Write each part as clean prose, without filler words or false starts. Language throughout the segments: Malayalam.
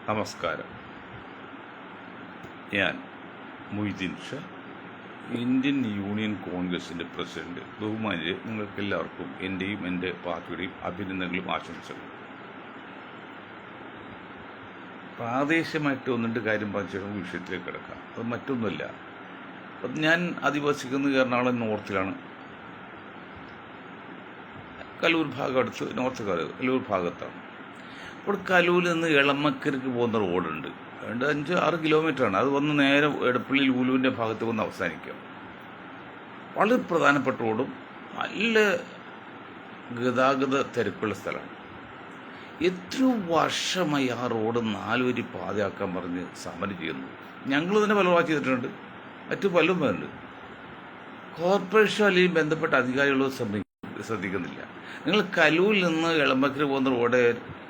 നമസ്കാരം. ഞാൻ മൊയ്തീൻ ഷാ, ഇന്ത്യൻ യൂണിയൻ കോൺഗ്രസിൻ്റെ പ്രസിഡന്റ്. ബഹുമാനിച്ച് നിങ്ങൾക്കെല്ലാവർക്കും എൻ്റെയും എൻ്റെ പാർട്ടിയുടെയും അഭിനന്ദനങ്ങളും ആശംസകളും. പ്രാദേശികമായിട്ട് ഒന്നിൻ്റെ കാര്യം പറഞ്ഞ വിഷയത്തിലേക്ക് കിടക്കാം. അത് മറ്റൊന്നുമല്ല. ഞാൻ അധിവസിക്കുന്നത് എറണാകുളം നോർത്തിലാണ്. കലൂർ ഭാഗം അടുത്ത് നോർത്ത് കലൂർ ഭാഗത്താണ്. അപ്പോൾ കലൂരിൽ നിന്ന് എളമക്കരയ്ക്ക് പോകുന്ന റോഡുണ്ട്. 5-6 കിലോമീറ്ററാണ്. അത് വന്ന് നേരെ എടപ്പള്ളി ലൂലുവിൻ്റെ ഭാഗത്ത് വന്ന് അവസാനിക്കും. വളരെ പ്രധാനപ്പെട്ട റോഡും നല്ല ഗതാഗത തിരക്കുള്ള സ്ഥലമാണ്. എത്ര വർഷമായി ആ റോഡ് 4 വരി പാതയാക്കാൻ പറഞ്ഞ് സമരം ചെയ്യുന്നു. ഞങ്ങൾ തന്നെ പലവാ ചെയ്തിട്ടുണ്ട്, മറ്റു പലരും വേണ്ട. കോർപ്പറേഷൻ അല്ലെങ്കിൽ ബന്ധപ്പെട്ട അധികാരികളോ ശ്രദ്ധിക്കുന്നില്ല. നിങ്ങൾ കലൂരിൽ നിന്ന് എളമക്കര പോകുന്ന റോഡ്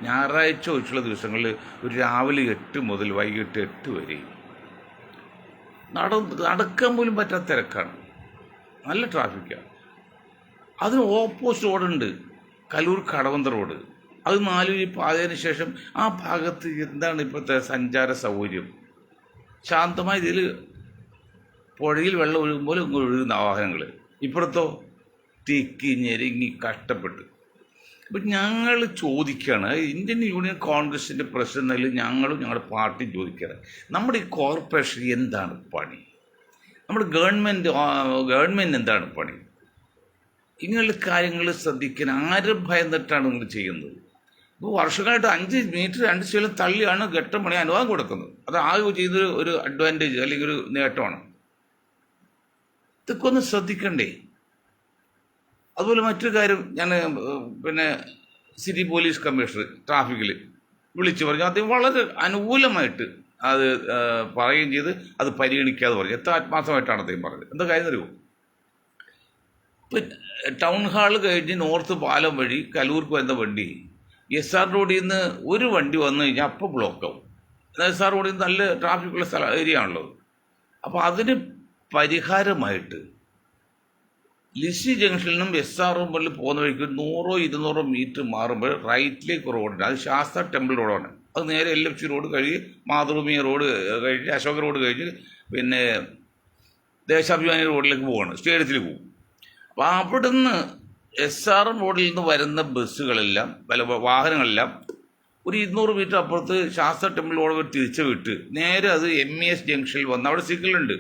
ഞായറാഴ്ച ഒഴിച്ചുള്ള ദിവസങ്ങളിൽ ഒരു രാവിലെ 8 മുതൽ വൈകിട്ട് 8 വരെ നടക്കാൻ പോലും പറ്റാത്ത തിരക്കാണ്. നല്ല ട്രാഫിക്കാണ്. അതിന് ഓപ്പോസിറ്റ് റോഡുണ്ട്, കലൂർ കടവന്ത റോഡ്. അത് 4 വരി പാതയതിനു ശേഷം ആ ഭാഗത്ത് എന്താണ് ഇപ്പോഴത്തെ സഞ്ചാര സൗകര്യം? ശാന്തമായ ഇതിൽ പുഴയിൽ വെള്ളം ഒഴുകുമ്പോൾ ഒഴുകുന്ന വാഹനങ്ങൾ. ഇപ്പുറത്തോ തിക്കി ഞെരുങ്ങി കഷ്ടപ്പെട്ട്. അപ്പം ഞങ്ങൾ ചോദിക്കുകയാണ്, ഇന്ത്യൻ യൂണിയൻ കോൺഗ്രസിൻ്റെ പ്രസിഡന്റിൽ ഞങ്ങളും ഞങ്ങളുടെ പാർട്ടിയും ചോദിക്കുകയാണ്, നമ്മുടെ ഈ കോർപ്പറേഷൻ എന്താണ് പണി? നമ്മുടെ ഗവൺമെൻറ് എന്താണ് പണി? ഇങ്ങനെയുള്ള കാര്യങ്ങൾ ശ്രദ്ധിക്കാൻ ആരും ഭയന്നിട്ടാണ് നിങ്ങൾ ചെയ്യുന്നത്? ഇപ്പോൾ വർഷങ്ങളായിട്ട് 5 മീറ്റർ 2 സ്റ്റേലും തള്ളിയാണ് ഘട്ടം പണി അനുവാദം കൊടുക്കുന്നത്. അത് ആകെ ചെയ്തൊരു ഒരു അഡ്വാൻറ്റേജ് അല്ലെങ്കിൽ ഒരു നേട്ടമാണ്. ഇതൊക്കെ ഒന്ന് ശ്രദ്ധിക്കണ്ടേ? അതുപോലെ മറ്റൊരു കാര്യം, ഞാൻ സിറ്റി പോലീസ് കമ്മീഷണർ ട്രാഫിക്കിൽ വിളിച്ചു പറഞ്ഞു. അദ്ദേഹം വളരെ അനുകൂലമായിട്ട് അത് പറയുകയും ചെയ്ത് അത് പരിഗണിക്കാതെ പറഞ്ഞു. എത്ര ആത്മാർത്ഥമായിട്ടാണ് അദ്ദേഹം പറഞ്ഞത്. എന്താ കാര്യം അറിയുമോ? ടൗൺ ഹാൾ കഴിഞ്ഞ് നോർത്ത് പാലം വഴി കലൂർക്ക് വരുന്ന വണ്ടി SR റോഡിൽ നിന്ന് ഒരു വണ്ടി വന്നു കഴിഞ്ഞാൽ അപ്പോൾ ബ്ലോക്കാവും. SR റോഡിൽ നിന്ന് നല്ല ട്രാഫിക്കുള്ള ഏരിയ ആണല്ലോ. അപ്പോൾ അതിന് പരിഹാരമായിട്ട് ലിസി ജംഗ്ഷനിൽ നിന്നും SR മുകളിൽ പോകുന്ന വഴിക്ക് 100-200 മീറ്റർ മാറുമ്പോൾ റൈറ്റിലേക്ക് റോഡുണ്ട്. അത് ശാസ്ത്ര ടെമ്പിൾ റോഡാണ്. അത് നേരെ LFC റോഡ് കഴിഞ്ഞ് മാതൃഭൂമി റോഡ് കഴിഞ്ഞ് അശോക റോഡ് കഴിഞ്ഞ് ദേശാഭിമാനി റോഡിലേക്ക് പോവുകയാണ്, സ്റ്റേഡിയത്തിൽ പോകും. അപ്പോൾ അവിടുന്ന് SR റോഡിൽ നിന്ന് വരുന്ന ബസ്സുകളെല്ലാം വാഹനങ്ങളെല്ലാം ഒരു 200 മീറ്റർ അപ്പുറത്ത് ശാസ്ത്ര ടെമ്പിൾ റോഡ് തിരിച്ചു വിട്ട് നേരെ അത് MES ജംഗ്ഷനിൽ വന്ന് അവിടെ സിഗ്നലുണ്ട്.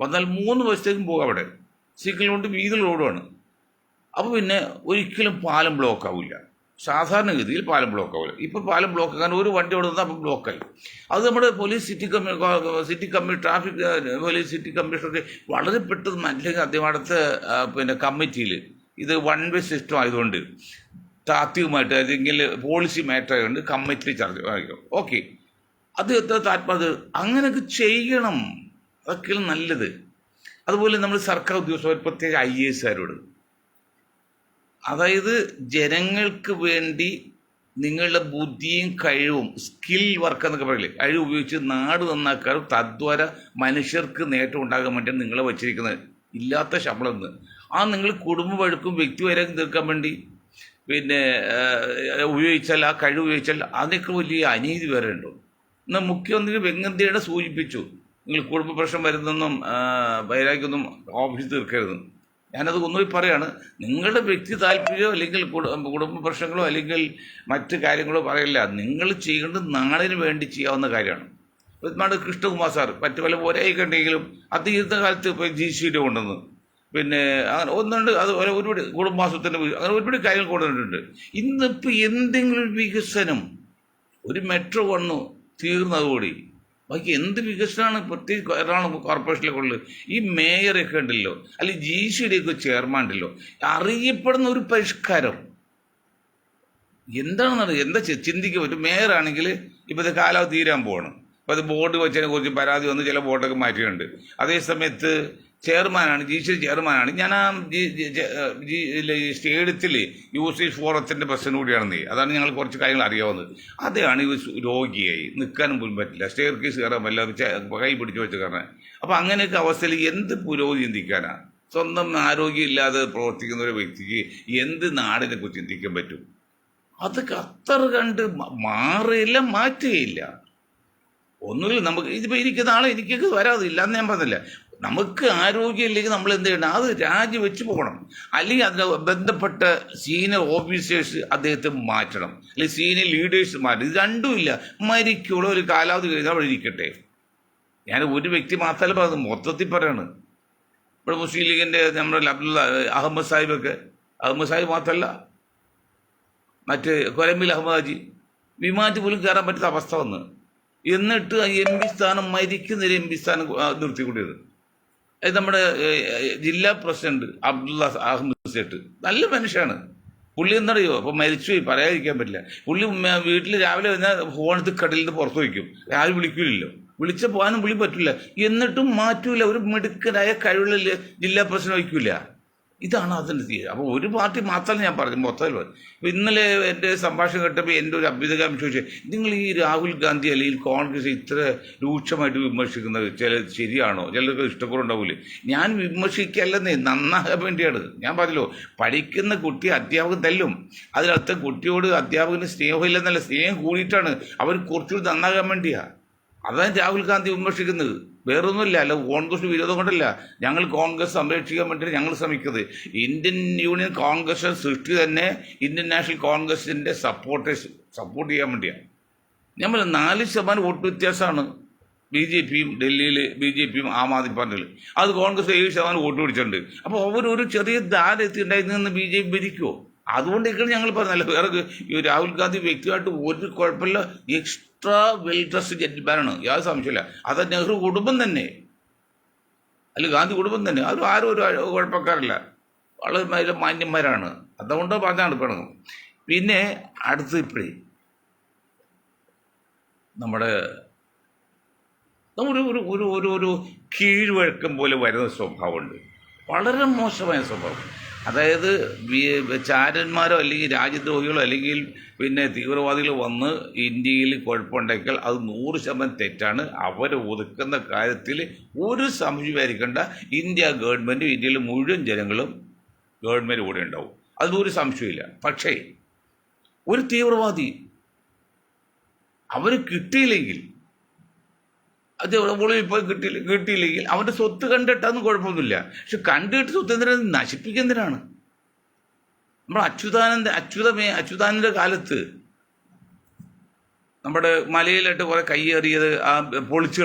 വന്നാൽ 3 ബസ്സേക്കും പോകാം. അവിടെ സിഗ്നലുണ്ട്, വീതിയുള്ള റോഡുമാണ്. അപ്പോൾ പിന്നെ ഒരിക്കലും പാലം ബ്ലോക്ക് ആവില്ല. സാധാരണഗതിയിൽ പാലം ബ്ലോക്ക് ആവില്ല. ഇപ്പോൾ പാലം ബ്ലോക്ക് ആക്കാൻ ഒരു വണ്ടി അവിടെ നിന്ന് അപ്പോൾ ബ്ലോക്കായി. അത് നമ്മുടെ സിറ്റി ട്രാഫിക് പോലീസ് സിറ്റി കമ്മീഷണർക്ക് വളരെ പെട്ടെന്ന് മനസ്സിലാക്കി. അദ്ദേഹം അടുത്ത കമ്മിറ്റിയിൽ ഇത് 1 വേ സിസ്റ്റം ആയതുകൊണ്ട് താത്വികമായിട്ട് അല്ലെങ്കിൽ പോളിസി മാറ്റർ ആയതുകൊണ്ട് കമ്മിറ്റിയിൽ ചർച്ച ആയിരിക്കും. ഓക്കെ, അത് എത്ര താല്പര്യം അങ്ങനെയൊക്കെ ചെയ്യണം. അതൊക്കെയാണ് നല്ലത്. അതുപോലെ നമ്മൾ സർക്കാർ ഉദ്യോഗസ്ഥർ, പ്രത്യേക IASകാരോട്, അതായത് ജനങ്ങൾക്ക് വേണ്ടി നിങ്ങളുടെ ബുദ്ധിയും കഴിവും, സ്കിൽ വർക്ക് എന്നൊക്കെ പറയില്ലേ, കഴിവ് ഉപയോഗിച്ച് നാട് നന്നാക്കാനും തദ്വാര മനുഷ്യർക്ക് നേട്ടം ഉണ്ടാകാൻ വേണ്ടിയാണ് നിങ്ങളെ വച്ചിരിക്കുന്നത്. ഇല്ലാത്ത ശമ്പളം നിങ്ങൾ കുടുംബ വഴക്കും വ്യക്തിവൈരാഗ്യം തീർക്കാൻ വേണ്ടി ഉപയോഗിച്ചാൽ, ആ കഴിവ് ഉപയോഗിച്ചാൽ അതിനൊക്കെ വലിയ അനീതി വരെ ഉണ്ടോ? എന്നാൽ മുഖ്യമന്ത്രി വെങ്കയ്യനായിഡു സൂചിപ്പിച്ചു, നിങ്ങൾ കുടുംബ പ്രശ്നം വരുന്നൊന്നും വൈരാഗ്യമൊന്നും ഓഫീസ് തീർക്കരുത്. ഞാനത് ഒന്നുകൂടി പറയാണ്, നിങ്ങളുടെ വ്യക്തി താല്പര്യമോ അല്ലെങ്കിൽ കുടുംബ പ്രശ്നങ്ങളോ അല്ലെങ്കിൽ മറ്റ് കാര്യങ്ങളോ പറയില്ല. നിങ്ങൾ ചെയ്യേണ്ടത് നാടിന് വേണ്ടി ചെയ്യാവുന്ന കാര്യമാണ്. നമ്മുടെ കൃഷ്ണകുമാർ സാർ മറ്റു പല പോരായിക്കുണ്ടെങ്കിലും അദ്ദേഹത്തെ കാലത്ത് ഇപ്പോൾ GCD കൊണ്ടുവന്ന് അങ്ങനെ ഒന്നുണ്ട്. അതുപോലെ ഒരുപാട് കുടുംബാസൂത്രണ അങ്ങനെ ഒരുപാട് കാര്യങ്ങൾ കൊണ്ടുവന്നിട്ടുണ്ട്. ഇന്നിപ്പോൾ എന്തെങ്കിലും വികസനം, ഒരു മെട്രോ വന്നു തീർന്നതുകൂടി ബാക്കി എന്ത് വികസനമാണ് പ്രത്യേകിച്ച് എറണാകുളം കോർപ്പറേഷനിലേക്ക് ഉള്ളത്? ഈ മേയറൊക്കെ ഉണ്ടല്ലോ, അല്ലെങ്കിൽ GCD ഒക്കെ ചെയർമാൻ ഉണ്ടല്ലോ, അറിയപ്പെടുന്ന ഒരു പരിഷ്കാരം എന്താണെന്നാണ് എന്താ ചിന്തിക്കുക? ഒരു മേയറാണെങ്കിൽ ഇപ്പോഴത്തെ കാലാവധി തീരാൻ പോവാണ്. അപ്പോൾ അത് ബോർഡ് വെച്ചതിനെ കുറിച്ച് പരാതി വന്ന് ചില ബോർഡൊക്കെ മാറ്റിയിട്ടുണ്ട്. അതേസമയത്ത് ചെയർമാനാണ്, GCD ചെയർമാനാണ്. ഞാൻ ആ സ്റ്റേഡിയത്തിൽ യൂസേജ് ഫോറത്തിൻ്റെ പ്രസിഡന്റ് കൂടിയാണെന്നേ. അതാണ് ഞങ്ങൾ കുറച്ച് കാര്യങ്ങൾ അറിയാവുന്നത്. അതാണ് ഈ രോഗിയായി നിൽക്കാനും പോലും പറ്റില്ല, സ്റ്റെയർ കേസ് കയറാൻ വല്ലാതെ കൈ പിടിച്ച് വെച്ച് കയറാൻ. അപ്പോൾ അങ്ങനെയൊക്കെ അവസ്ഥയിൽ എന്ത് പുരോഗതി ചിന്തിക്കാനാണ്? സ്വന്തം ആരോഗ്യമില്ലാതെ പ്രവർത്തിക്കുന്ന ഒരു വ്യക്തിക്ക് എന്ത് നാടിനെ കുറിച്ച് ചിന്തിക്കാൻ പറ്റും? അത് ഖത്തർ കണ്ട് മാറിയില്ല, മാറ്റുകയില്ല. ഒന്നുമില്ല, നമുക്ക് ഇതിപ്പോൾ ഇരിക്കുന്ന ആളെ എനിക്കൊക്കെ വരാതില്ല എന്ന് ഞാൻ പറഞ്ഞില്ല. നമുക്ക് ആരോഗ്യമില്ലെങ്കിൽ നമ്മൾ എന്ത് ചെയ്യണം? അത് രാജിവെച്ച് പോകണം. അല്ലെങ്കിൽ അതിന് ബന്ധപ്പെട്ട സീനിയർ ഓഫീസേഴ്സ് അദ്ദേഹത്തെ മാറ്റണം, അല്ലെങ്കിൽ സീനിയർ ലീഡേഴ്സ് മാറ്റണം. ഇത് രണ്ടുമില്ല. മരിക്കുള്ള ഒരു കാലാവധി കഴിഞ്ഞാൽ അവിടെ ഇരിക്കട്ടെ. ഞാൻ ഒരു വ്യക്തി മാത്രമല്ല പറയുന്നത്, മൊത്തത്തിൽ പറയാണ്. ഇവിടെ മുസ്ലിം ലീഗിൻ്റെ നമ്മുടെ അഹമ്മദ് സാഹിബ് മാത്രമല്ല, മറ്റ് കൊരമ്പിൽ അഹമ്മദ് ഹാജി വിമാനത്തിൽ പോലും കയറാൻ പറ്റാത്ത അവസ്ഥ വന്ന്, എന്നിട്ട് എം പി സ്ഥാനം മരിക്കുന്നൊരു എം പി സ്ഥാനം നിർത്തിക്കൂടിയത്. അത് നമ്മുടെ ജില്ലാ പ്രസിഡന്റ് അബ്ദുള്ള അഹമ്മദ് സേട്ട്, നല്ല മനുഷ്യനാണ് പുള്ളി. എന്നറിയോ, അപ്പോൾ മരിച്ചുപോയി, പറയാതിരിക്കാൻ പറ്റില്ല. പുള്ളി വീട്ടിൽ രാവിലെ വന്നാൽ ഫോണെടുത്ത് കടലിൽ നിന്ന് പുറത്ത് വയ്ക്കും, ആരും വിളിക്കില്ലല്ലോ. വിളിച്ച പോകാനും പുള്ളി പറ്റില്ല, എന്നിട്ടും മാറ്റൂല. ഒരു മിടുക്കനായ കഴിവുള്ള ജില്ലാ പ്രസിഡന്റ് വയ്ക്കൂല. ഇതാണ് അതിൻ്റെ തീരുമാനം. അപ്പോൾ ഒരു പാർട്ടി മാത്രമല്ല ഞാൻ പറഞ്ഞു, മൊത്തത്തിൽ. ഇപ്പോൾ ഇന്നലെ എൻ്റെ സംഭാഷണം കേട്ടപ്പോൾ എൻ്റെ ഒരു അഭ്യുതകാരം ചോദിച്ചത്, നിങ്ങൾ ഈ രാഹുൽ ഗാന്ധി അല്ലെങ്കിൽ കോൺഗ്രസ് ഇത്ര രൂക്ഷമായിട്ട് വിമർശിക്കുന്നത് ശരിയാണോ? ചിലർക്ക് ഇഷ്ടക്കുറവുണ്ടാവില്ലേ? ഞാൻ വിമർശിക്കല്ലെന്നേ, നന്നാകാൻ വേണ്ടിയാണ്. ഞാൻ പറഞ്ഞല്ലോ, പഠിക്കുന്ന കുട്ടി അധ്യാപകൻ തല്ലും, അതിനർത്ഥം കുട്ടിയോട് അധ്യാപകന് സ്നേഹമില്ലെന്നല്ല, സ്നേഹം കൂടിയിട്ടാണ്, അവർ കുറച്ചുകൂടി നന്നാകാൻ വേണ്ടിയാണ്. അതാണ് രാഹുൽ ഗാന്ധി വിമർശിക്കുന്നത്, വേറൊന്നുമില്ല. അല്ല, കോൺഗ്രസ് വിരോധം കൊണ്ടല്ല. ഞങ്ങൾ കോൺഗ്രസ് സംരക്ഷിക്കാൻ വേണ്ടിയിട്ട് ഞങ്ങൾ ശ്രമിക്കുന്നത്. ഇന്ത്യൻ യൂണിയൻ കോൺഗ്രസ് സൃഷ്ടി തന്നെ ഇന്ത്യൻ നാഷണൽ കോൺഗ്രസിൻ്റെ സപ്പോർട്ട് ചെയ്യാൻ വേണ്ടിയാണ്. നമ്മൾ 4% വോട്ട് വ്യത്യാസമാണ് BJPയും ഡൽഹിയിൽ BJPയും ആം ആദ്മി പാർട്ടികൾ. അത് കോൺഗ്രസ് 7% വോട്ട് പിടിച്ചിട്ടുണ്ട്. അപ്പോൾ അവരൊരു ചെറിയ ധാര എത്തിയിട്ടുണ്ടായിരുന്നു, BJP ഭരിക്കുമോ? അതുകൊണ്ടൊക്കെയാണ് ഞങ്ങൾ പറഞ്ഞല്ലോ. വേറെ രാഹുൽ ഗാന്ധി വ്യക്തിയായിട്ട് ഒരു കുഴപ്പമില്ല, എക്സ്ട്രാ വെൽ ഡ്രസ്ഡ് ജെന്റിൽമാനാണ്, യാതൊരു സംശയമില്ല. അത് നെഹ്റു കുടുംബം തന്നെ, അല്ല ഗാന്ധി കുടുംബം തന്നെ, അത് ആരും ഒരു കുഴപ്പക്കാരല്ല, വളരെ മാന്യന്മാരാണ്. അതുകൊണ്ട് പറഞ്ഞാണ് പിണങ്ങും. പിന്നെ അടുത്ത് ഇപ്പോഴേ നമ്മുടെ ഒരു ഒരു ഒരു ഒരു കീഴ്വഴക്കം പോലെ വരുന്ന സ്വഭാവമുണ്ട്, വളരെ മോശമായ സ്വഭാവം. അതായത് ചാരന്മാരോ അല്ലെങ്കിൽ രാജ്യദ്രോഹികളോ അല്ലെങ്കിൽ പിന്നെ തീവ്രവാദികൾ വന്ന് ഇന്ത്യയിൽ കുഴപ്പമുണ്ടാക്കിയാൽ അത് 100% തെറ്റാണ്. അവരെ ഒതുക്കുന്ന കാര്യത്തിൽ ഒരു സംശയമായിരിക്കേണ്ട. ഇന്ത്യ ഗവൺമെൻറ്റും ഇന്ത്യയിലെ മുഴുവൻ ജനങ്ങളും ഗവൺമെൻറ് കൂടെ ഉണ്ടാവും, അതൊരു സംശയമില്ല. പക്ഷേ ഒരു തീവ്രവാദി അവർ കിട്ടിയില്ലെങ്കിൽ, അത് ഒളിവിൽ പോയി കിട്ടിയില്ലെങ്കിൽ അവൻ്റെ സ്വത്ത് കണ്ടിട്ടൊന്നും കുഴപ്പമൊന്നുമില്ല. പക്ഷെ കണ്ടിട്ട് സ്വത്ത് എന്തിനാണ് നശിപ്പിക്കുന്നതിനാണ്. നമ്മൾ അച്യുതാനന്ദൻ്റെ കാലത്ത് നമ്മുടെ മലയിലിട്ട് കുറേ കയ്യേറിയത് പൊളിച്ചു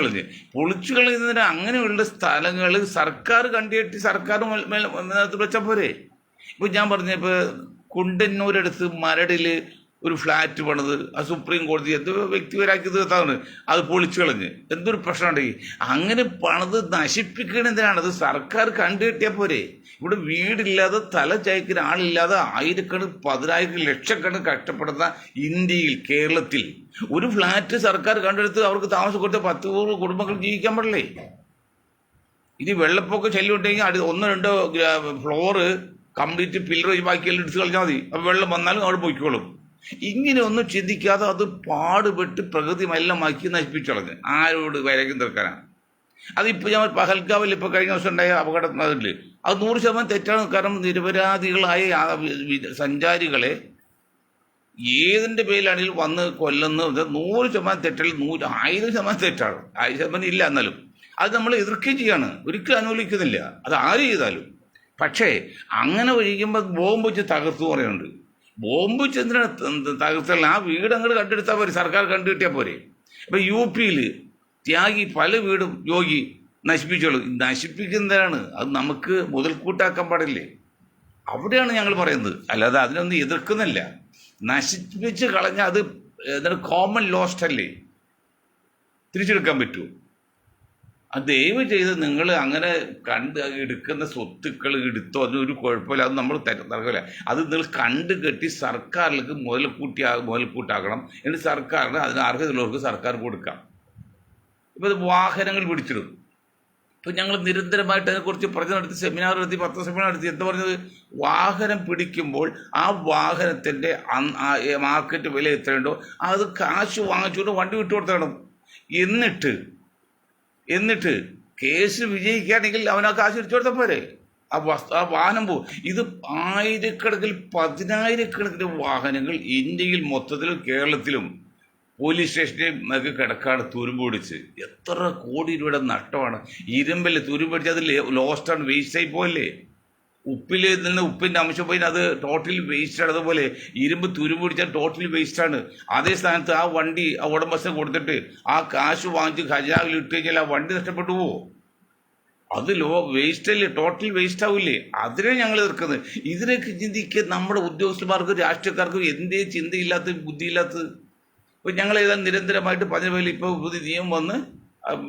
കളഞ്ഞതിന് അങ്ങനെയുള്ള സ്ഥലങ്ങൾ സർക്കാർ കണ്ടിട്ട് സർക്കാർ വെച്ചാൽ പോരെ. ഇപ്പോൾ ഞാൻ പറഞ്ഞ ഇപ്പോൾ കുണ്ടന്നൂരടുത്ത് മരടിൽ ഒരു ഫ്ലാറ്റ് പണിത് ആ സുപ്രീം കോടതി എന്തോ വ്യക്തിപരാക്കി തീർത്താണ്, അത് പൊളിച്ചു കളഞ്ഞ്. എന്തൊരു പ്രശ്നമുണ്ടെങ്കിൽ അങ്ങനെ പണിത് നശിപ്പിക്കണെന്തിനാണ്? അത് സർക്കാർ കണ്ടു കിട്ടിയാൽ പോരെ. ഇവിടെ വീടില്ലാതെ തല ചായ്ക്കുന്ന ആളില്ലാതെ ആയിരക്കണക്കിന് 10,000 ലക്ഷക്കണക്കിന് കഷ്ടപ്പെടുന്ന ഇന്ത്യയിൽ, കേരളത്തിൽ ഒരു ഫ്ലാറ്റ് സർക്കാർ കണ്ടെടുത്ത് അവർക്ക് താമസം കൊടുത്ത 10 കുടുംബങ്ങൾ ജീവിക്കാൻ പാടില്ലേ? ഇനി വെള്ളപ്പൊക്ക ശല്യം ഉണ്ടെങ്കിൽ 1-2 ഫ്ലോറ് കംപ്ലീറ്റ് പില്ലർ ബാക്കിയെല്ലാം എടുത്ത് കളഞ്ഞാൽ മതി, അപ്പോൾ വെള്ളം വന്നാലും അവിടെ പോയിക്കോളും. ഇങ്ങനെ ഒന്നും ചിന്തിക്കാതെ അത് പാടുപെട്ട് പ്രകൃതി മലിനമാക്കി നശിപ്പിച്ചു കളഞ്ഞ് ആരോട് വരയ്ക്കും തീർക്കാനാണ്. അതിപ്പോൾ ഞാൻ പഹൽഗാവിൽ ഇപ്പോൾ കഴിഞ്ഞ ദിവസം ഉണ്ടായ അപകടം അതിൽ അത് 100% തെറ്റാണ്. കാരണം നിരപരാധികളായ സഞ്ചാരികളെ ഏതിൻ്റെ പേരിലാണെങ്കിലും വന്ന് കൊല്ലുന്നത് 100% തെറ്റല്ല, 1000% തെറ്റാണ്. 1000% ഇല്ല, എന്നാലും അത് നമ്മൾ എതിർക്കുകയും ചെയ്യാണ്, ഒരിക്കലും അനുകൂലിക്കുന്നില്ല, അത് ആര് ചെയ്താലും. പക്ഷേ അങ്ങനെ ഒഴിക്കുമ്പോൾ ബോംബ് വെച്ച് തകർത്തു പറയുന്നുണ്ട്. ബോംബ് ചെന്തിനാണ് തകർത്തല്ല, ആ വീട് അങ്ങോട്ട് കണ്ടെടുത്താൽ പോരെ, സർക്കാർ കണ്ടു കിട്ടിയാൽ പോരെ. ഇപ്പം UP-യിൽ ത്യാഗി പല വീടും യോഗി നശിപ്പിച്ചോളൂ. നശിപ്പിക്കുന്നതാണ്, അത് നമുക്ക് മുതൽക്കൂട്ടാക്കാൻ പാടില്ലേ? അവിടെയാണ് ഞങ്ങൾ പറയുന്നത്, അല്ലാതെ അതിനൊന്നും എതിർക്കുന്നില്ല. നശിപ്പിച്ച് കളഞ്ഞാൽ അത് എന്താണ്, കോമൺ ലോസ്റ്റ് അല്ലേ, തിരിച്ചെടുക്കാൻ പറ്റുമോ? അത് ദയവ് ചെയ്ത് നിങ്ങൾ അങ്ങനെ എടുക്കുന്ന സ്വത്തുക്കൾ എടുത്തോ, അതൊരു കുഴപ്പമില്ല, അത് നമ്മൾ നടക്കില്ല. അത് നിങ്ങൾ കണ്ടു കെട്ടി സർക്കാരിലേക്ക് മുതൽക്കൂട്ടാക്കണം. എന്നിട്ട് സർക്കാരിന് അതിന് അർഹതയുള്ളവർക്ക് സർക്കാർ കൊടുക്കാം. ഇപ്പോൾ വാഹനങ്ങൾ പിടിച്ചിടും. ഇപ്പോൾ ഞങ്ങൾ നിരന്തരമായിട്ട് അതിനെക്കുറിച്ച് പ്രചരണം നടത്തി, സെമിനാർ നടത്തി, പത്രസമ്മേളനം നടത്തി. എന്താ പറഞ്ഞത്? വാഹനം പിടിക്കുമ്പോൾ ആ വാഹനത്തിൻ്റെ മാർക്കറ്റ് വില എത്രയുണ്ടോ അത് കാശ് വാങ്ങിച്ചുകൊണ്ട് വണ്ടി വിട്ടുകൊടുത്തണം. എന്നിട്ട് കേസ് വിജയിക്കുകയാണെങ്കിൽ അവൻ ആ കാശ് തിരിച്ചു കൊടുത്താൽ പോരെ. ആ വാഹനം പോകും. ഇത് ആയിരക്കണക്കിന് 10,000-കണക്കിന് വാഹനങ്ങൾ ഇന്ത്യയിൽ മൊത്തത്തിലും കേരളത്തിലും പോലീസ് സ്റ്റേഷനിൽ ഒക്കെ കിടക്കാണ് തുരുമ്പ് പിടിച്ച്. എത്ര കോടി രൂപയുടെ നഷ്ടമാണ്. ഇരുമ്പല്ലേ തുരുമ്പ് പിടിച്ച് അത് ലോസ്റ്റാണ്, വേസ്റ്റായി പോയല്ലേ. ഉപ്പിൽ നിന്ന് ഉപ്പിൻ്റെ അംശം പോയി അത് ടോട്ടലി വേസ്റ്റാണ്. അതുപോലെ ഇരുമ്പ് തുരുമ്പ് പിടിച്ചാൽ ടോട്ടലി വേസ്റ്റാണ്. അതേ സ്ഥാനത്ത് ആ വണ്ടി ആ ഉടമസ്ഥന് കൊടുത്തിട്ട് ആ കാശ് വാങ്ങിച്ച് ഖജാവിൽ ഇട്ട് കഴിഞ്ഞാൽ ആ വണ്ടി നഷ്ടപ്പെട്ടു പോവോ? അത് വേസ്റ്റല്ലേ, ടോട്ടൽ വേസ്റ്റ് ആവില്ലേ? അതിനെ ഞങ്ങൾ എതിർക്കുന്നത്. ഇതിനൊക്കെ ചിന്തിക്കുക നമ്മുടെ ഉദ്യോഗസ്ഥന്മാർക്കും രാഷ്ട്രീയക്കാർക്കും എന്തേ ചിന്തയില്ലാത്ത ബുദ്ധിയില്ലാത്തത്. ഇപ്പോൾ ഞങ്ങൾ ഏതാണ്ട് നിരന്തരമായിട്ട് പറഞ്ഞ പോലെ ഇപ്പോൾ പുതിയ നിയമം വന്ന്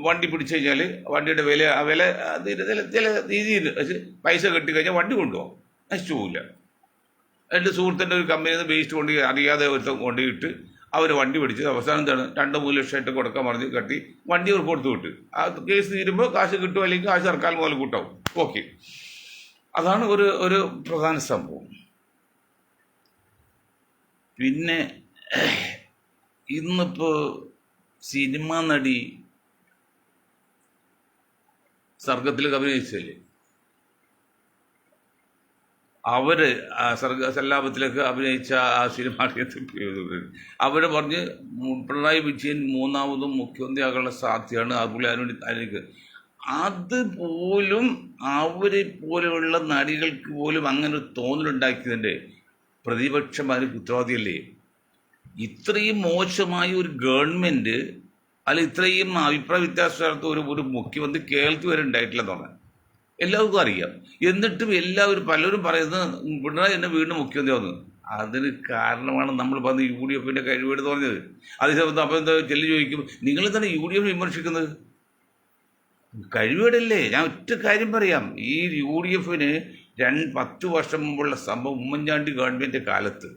വണ്ടി പിടിച്ചു കഴിഞ്ഞാൽ വണ്ടിയുടെ വില ചില രീതിയിൽ പൈസ കെട്ടിക്കഴിഞ്ഞാൽ വണ്ടി കൊണ്ടുപോകാം, നശിച്ചു പോകില്ല. എൻ്റെ സുഹൃത്തിൻ്റെ ഒരു കമ്പനിയിൽ നിന്ന് വേസ്റ്റ് കൊണ്ട് അറിയാതെ ഒരുത്തം കൊണ്ടുപോയിട്ട് അവർ വണ്ടി പിടിച്ച് അവസാനം എന്താണ് 2-3 ലക്ഷമായിട്ട് കൊടുക്കാൻ പറഞ്ഞ് കെട്ടി വണ്ടി അവർ കൊടുത്തു വിട്ട്. ആ കേസ് തീരുമ്പോൾ കാശ് കിട്ടും, അല്ലെങ്കിൽ കാശ് സർക്കാർ മുതൽ കൂട്ടാവും. ഓക്കെ, അതാണ് ഒരു പ്രധാന സംഭവം. പിന്നെ ഇന്നിപ്പോൾ സിനിമാ നടി സർഗത്തിലേക്ക് അഭിനയിച്ചല്ലേ, അവര് സർഗസല്ലാപത്തിലേക്ക് അഭിനയിച്ച ആ സിനിമ അവര് പറഞ്ഞ് പിണറായി വിജയൻ 3ാമതും മുഖ്യമന്ത്രിയാകാനുള്ള സാധ്യതയാണ്. അതുപോലെ അതിലേക്ക് അതുപോലും അവരെ പോലെയുള്ള നടികൾക്ക് പോലും അങ്ങനെ ഒരു തോന്നലുണ്ടാക്കിയതിൻ്റെ പ്രതിപക്ഷം അതിന് ഉത്തരവാദിയല്ലേ? ഇത്രയും മോശമായ ഒരു ഗവൺമെൻറ്, അല്ല ഇത്രയും അഭിപ്രായ വ്യത്യാസത്തെ ഒരു മുഖ്യമന്ത്രി കേരളത്തിൽ വരെ ഉണ്ടായിട്ടില്ലെന്ന് പറഞ്ഞാൽ എല്ലാവർക്കും അറിയാം. എന്നിട്ടും പലരും പറയുന്നത് പിണറായി എന്നെ വീണ്ടും മുഖ്യമന്ത്രി വന്നു. അതിന് കാരണമാണ് നമ്മൾ പറഞ്ഞ UDF കഴിവേട് പറഞ്ഞത്. അതേസമയത്ത് അപ്പോൾ എന്താ ചെല്ലു ചോദിക്കും, നിങ്ങൾ തന്നെ UDF വിമർശിക്കുന്നത്? കഴിവേടല്ലേ? ഞാൻ ഒറ്റ കാര്യം പറയാം. ഈ UDF 10 വർഷം മുമ്പുള്ള സംഭവം ഉമ്മൻചാണ്ടി ഗവൺമെൻറ് കാലത്ത്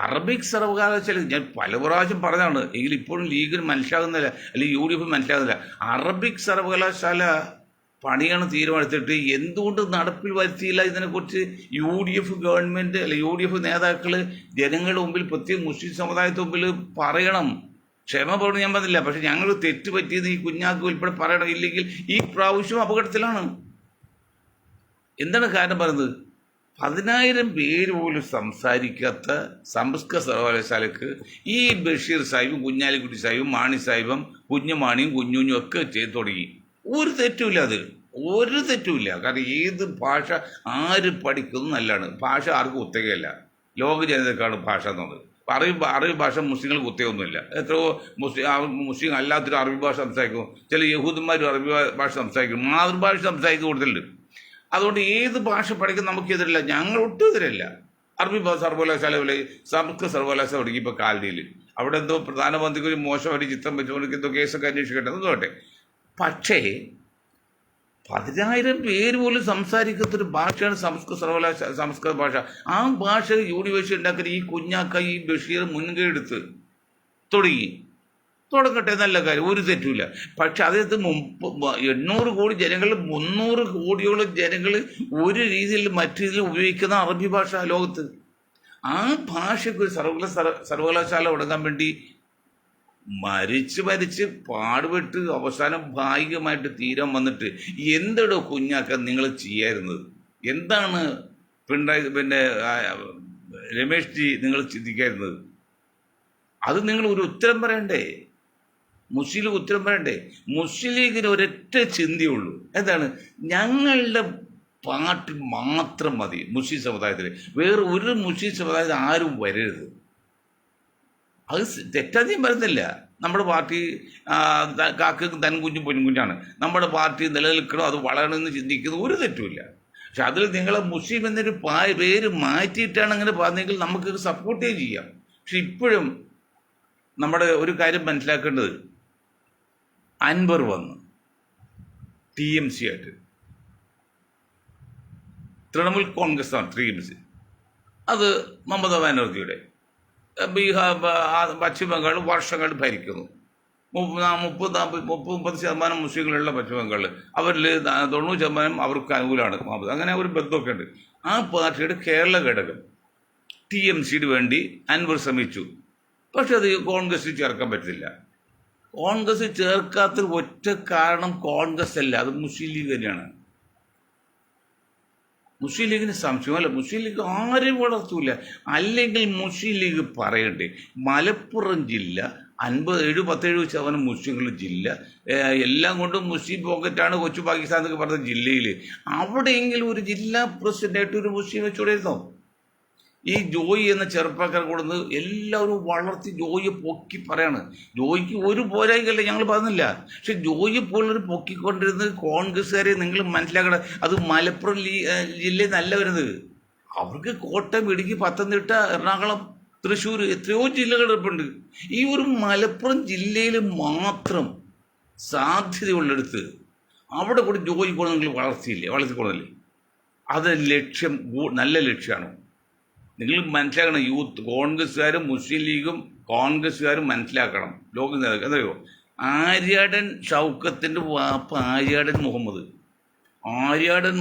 അറബിക് സർവകലാശാല, ഞാൻ പല പ്രാവശ്യം പറഞ്ഞതാണ്, എങ്കിൽ ഇപ്പോഴും ലീഗിന് മനസ്സിലാകുന്നില്ല, അല്ലെങ്കിൽ UDF മനസ്സിലാകുന്നില്ല. അറബിക് സർവകലാശാല പണിയാണ് തീരുമാനിച്ചിട്ട് എന്തുകൊണ്ട് നടപ്പിൽ വരുത്തിയില്ല? ഇതിനെക്കുറിച്ച് UDF ഗവൺമെൻറ് അല്ലെ UDF നേതാക്കൾ ജനങ്ങളുടെ മുമ്പിൽ, പ്രത്യേകം മുസ്ലിം സമുദായത്തിന് മുമ്പിൽ പറയണം. ക്ഷമ പറഞ്ഞു ഞാൻ പറഞ്ഞില്ല, പക്ഷെ ഞങ്ങൾ തെറ്റ് പറ്റിയത് ഈ കുഞ്ഞാക്ക് ഉൾപ്പെടെ പറയണം. ഇല്ലെങ്കിൽ ഈ പ്രാവശ്യം അപകടത്തിലാണ്. എന്താണ് കാരണം പറയുന്നത്? 10,000 പേര് പോലും സംസാരിക്കാത്ത സംസ്കൃത സർവകലാശാലക്ക് ഈ ബഷീർ സാഹിബും കുഞ്ഞാലിക്കുട്ടി സാഹിബും മാണി സാഹിബും കുഞ്ഞുമാണിയും കുഞ്ഞുഞ്ഞും ഒക്കെ ചെയ്ത് തുടങ്ങി. ഒരു തെറ്റുമില്ല, അത് ഒരു തെറ്റുമില്ല. കാരണം ഏത് ഭാഷ ആര് പഠിക്കുന്നത് നല്ലതാണ്. ഭാഷ ആർക്കും കുത്തകയല്ല, ലോക ജനതക്കാണ് ഭാഷ എന്നുള്ളത്. അറബി ഭാഷ മുസ്ലിങ്ങൾക്ക് കുത്തകയൊന്നുമില്ല. എത്രയോ മുസ്ലിം അല്ലാത്തൊരു അറബി ഭാഷ സംസാരിക്കും, ചില യഹൂദന്മാരും അറബി ഭാഷ സംസാരിക്കും, മാതൃഭാഷ സംസാരിക്കുന്ന കൂടുതലുണ്ട്. അതുകൊണ്ട് ഏത് ഭാഷ പഠിക്കാൻ നമുക്കെതിരല്ല, ഞങ്ങൾ ഒട്ടും എതിരല്ല. അറബി സർവകലാശാല സംസ്കൃത സർവകലാശാല പഠിക്കും. ഇപ്പോൾ കാലടിയിൽ അവിടെ എന്തോ പ്രധാനമന്ത്രിക്ക് ഒരു മോശമായിട്ട് ചിത്രം വെച്ചുകൊണ്ട് എന്തോ കേസൊക്കെ അന്വേഷിക്കട്ടെ എന്നോട്ടെ. പക്ഷേ 10,000 പേര് പോലും സംസാരിക്കാത്തൊരു ഭാഷയാണ് സംസ്കൃത സർവകലാശാല, സംസ്കൃത ഭാഷ. ആ ഭാഷ യൂണിവേഴ്സിറ്റി ഉണ്ടാക്കുന്ന ഈ കുഞ്ഞാക്ക ഈ ബഷീർ മുൻകൈ എടുത്ത് തുടങ്ങട്ടെ, നല്ല കാര്യം, ഒരു തെറ്റുമില്ല. പക്ഷെ അതിനകത്ത് 800 കോടി ജനങ്ങൾ, 300 കോടിയോളം ജനങ്ങൾ ഒരു രീതിയിൽ മറ്റു രീതിയിൽ ഉപയോഗിക്കുന്ന അറബി ഭാഷ ലോകത്ത്. ആ ഭാഷയ്ക്ക് ഒരു സർവകലാശാല തുടങ്ങാൻ വേണ്ടി മരിച്ച് പാടുപെട്ട് അവസാനം ഭാഗികമായിട്ട് തീരാൻ വന്നിട്ട് എന്തോ കുഞ്ഞാക്കാൻ നിങ്ങൾ ചെയ്യായിരുന്നത്? എന്താണ് രമേഷ് ജി നിങ്ങൾ ചിന്തിക്കായിരുന്നത്? അത് നിങ്ങൾ ഒരു ഉത്തരം പറയണ്ടേ? മുസ്ലിം ലീഗ് ഉത്തരം പറയണ്ടേ? മുസ്ലിം ലീഗിന് ഒരൊറ്റ ചിന്തയുള്ളൂ, എന്താണ്? ഞങ്ങളുടെ പാർട്ടി മാത്രം മതി മുസ്ലിം സമുദായത്തിൽ, വേറെ ഒരു മുസ്ലിം സമുദായത്തിൽ ആരും വരരുത്. അത് തെറ്റധികം വരുന്നില്ല. നമ്മുടെ പാർട്ടി കാക്കും തൻകുഞ്ഞും പൊൻകുഞ്ഞാണ്. നമ്മുടെ പാർട്ടി നിലനിൽക്കണം, അത് വളരണമെന്ന് ചിന്തിക്കുന്നത് ഒരു തെറ്റുമില്ല. പക്ഷെ അതിൽ നിങ്ങളെ മുസ്ലിം എന്നൊരു പേര് മാറ്റിയിട്ടാണ് അങ്ങനെ പറഞ്ഞെങ്കിൽ നമുക്ക് സപ്പോർട്ടേ ചെയ്യാം. പക്ഷെ ഇപ്പോഴും നമ്മുടെ ഒരു കാര്യം മനസ്സിലാക്കേണ്ടത്, അൻവർ വന്ന് TMC ആയിട്ട്, തൃണമൂൽ കോൺഗ്രസ് ആണ് TMC, അത് മമതാ ബാനർജിയുടെ ബീഹാർ പശ്ചിമ ബംഗാൾ വർഷങ്ങൾ ഭരിക്കുന്നു. 30-40% മുസ്ലിങ്ങളുള്ള പശ്ചിമ ബംഗാളിൽ, അവരിൽ 90% അവർക്ക് അനുകൂലമാണ് മമത. അങ്ങനെ ഒരു ബന്ധമൊക്കെ ഉണ്ട്. ആ പാർട്ടിയുടെ കേരള ഘടകം TMCക്ക് വേണ്ടി അൻവർ ശ്രമിച്ചു. പക്ഷെ അത് കോൺഗ്രസ്സിൽ ചേർക്കാൻ പറ്റില്ല. കോൺഗ്രസ് ചേർക്കാത്ത ഒറ്റ കാരണം കോൺഗ്രസ് അല്ല, അത് മുസ്ലിം ലീഗ് തന്നെയാണ്. മുസ്ലിം ലീഗിന് സംശയമല്ല, മുസ്ലിം ലീഗ് ആരും വളർത്തൂല. അല്ലെങ്കിൽ മുസ്ലിം ലീഗ് പറയണ്ടേ, മലപ്പുറം ജില്ല 70% മുസ്ലിങ്ങൾ ജില്ല, എല്ലാം കൊണ്ടും മുസ്ലിം പോക്കറ്റാണ് കൊച്ചു പാകിസ്ഥാൻ എന്നൊക്കെ പറഞ്ഞ ജില്ലയിൽ, അവിടെയെങ്കിലും ഒരു ജില്ലാ പ്രസിഡന്റായിട്ട് ഒരു മുസ്ലിം വെച്ചുകൂടായിരുന്നോ? ഈ ജോയി എന്ന ചെറുപ്പക്കാർ കൊടുന്ന് എല്ലാവരും വളർത്തി ജോയിയെ പൊക്കി പറയാണ്. ജോയിക്ക് ഒരു പോരായിക്കല്ലേ ഞങ്ങൾ പറഞ്ഞില്ല, പക്ഷെ ജോയി പോലൊരു പൊക്കിക്കൊണ്ടിരുന്നത് കോൺഗ്രസ്സുകാരെ നിങ്ങൾ മനസ്സിലാക്കണം. അത് മലപ്പുറം ജില്ലയിൽ നല്ല വരുന്നത്. അവർക്ക് കോട്ടയം, ഇടുക്കി, പത്തനംതിട്ട, എറണാകുളം, തൃശ്ശൂർ, എത്രയോ ജില്ലകളുണ്ട്. ഈ ഒരു മലപ്പുറം ജില്ലയിൽ മാത്രം സാധ്യതയുള്ളിടത്ത് അവിടെ കൂടി ജോയി കൂടെ നിങ്ങൾ വളർത്തിക്കൊള്ളില്ലേ? അത് ലക്ഷ്യം നല്ല ലക്ഷ്യമാണ്. നിങ്ങൾ മനസ്സിലാക്കണം. കോൺഗ്രസ്സുകാരും മുസ്ലിം ലീഗും കോൺഗ്രസ്സുകാരും മനസ്സിലാക്കണം. ലോക നേതാക്കൾ എന്തറിയോ, ആര്യാടൻ ഷൗക്കത്തിൻ്റെ വാപ്പ ആര്യാടൻ